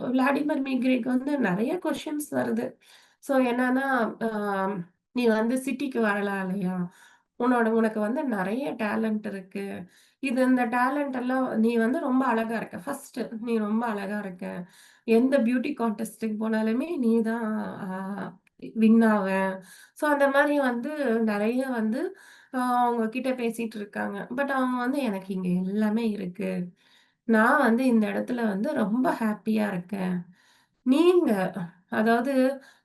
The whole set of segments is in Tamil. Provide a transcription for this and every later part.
விளாடிமிர் மீகிரேக்கு வந்து நெறைய கொஸ்டின்ஸ் வருது. ஸோ என்னன்னா, அ "நீ வந்து சிட்டிக்கு வரலாம் இல்லையா? உனக்கு வந்து நெறைய டேலண்ட் இருக்கு. இந்த டேலண்ட் எல்லாம் நீ வந்து ரொம்ப அழகா இருக்க. ஃபர்ஸ்ட்டு நீ ரொம்ப அழகா இருக்க. எந்த பியூட்டி கான்டெஸ்ட்க்கு போனாலுமே நீ தான் அ வின் ஆவ." ஸோ அந்த மாரி வந்து நெறைய வந்து அவங்க கிட்ட பேசிட்டு இருக்காங்க. பட் அவங்க வந்து எனக்கு இங்க எல்லாமே இருக்கு. நான் வந்து இந்த இடத்துல வந்து ரொம்ப ஹேப்பியா இருக்கேன். நீங்க அதாவது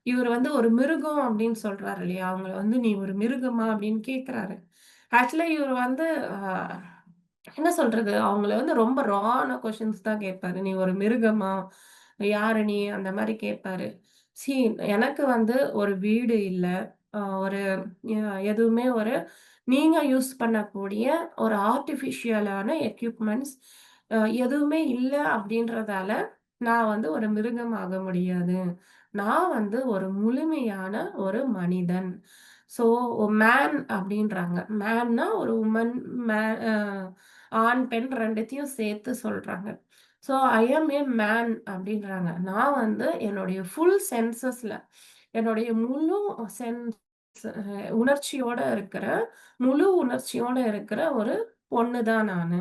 இவரு வந்து ஒரு மிருகம் அப்படின்னு சொல்றாரு இல்லையா? அவங்கள வந்து "நீ ஒரு மிருகமா?" அப்படின்னு கேட்கிறாரு. ஆக்சுவலா இவரு வந்து அ என்ன சொல்றது? அவங்கள வந்து ரொம்ப ராவான கொஸ்டின்ஸ் தான் கேட்பாரு. "நீ ஒரு மிருகமா? யாரு நீ?" அந்த மாரி கேட்பாரு. சி எனக்கு வந்து ஒரு வீடு இல்ல. ஒரு எதுவுமே ஒரு நீங்க யூஸ் பண்ணக்கூடிய ஒரு ஆர்ட்டிஃபிஷியலான எக்யூப்மென்ட்ஸ் எதுவுமே இல்ல அப்படின்றதால, நான் வந்து ஒரு மிருகம் ஆக முடியாது. நான் வந்து ஒரு முழுமையான ஒரு மனிதன். ஸோ மேன் அப்படின்றாங்க. மேன்னா ஒரு வுமன், மே அ ஆண், பெண் 2த்தையும் சேர்த்து சொல்றாங்க. So I am a man அப்படின்றாங்க. நான் வந்து என்னுடைய ஃபுல் சென்சஸ்ல என்னுடைய முழு சென்ஸ் உணர்ச்சியோட இருக்கிற, முழு உணர்ச்சியோட இருக்கிற ஒரு பொண்ணு தான் நானு.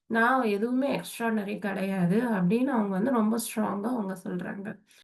நான் எதுவுமே எக்ஸ்ட்ரார்டினரி கிடையாது அப்படின்னு அவங்க வந்து ரொம்ப ஸ்ட்ராங்கா அவங்க சொல்றாங்க.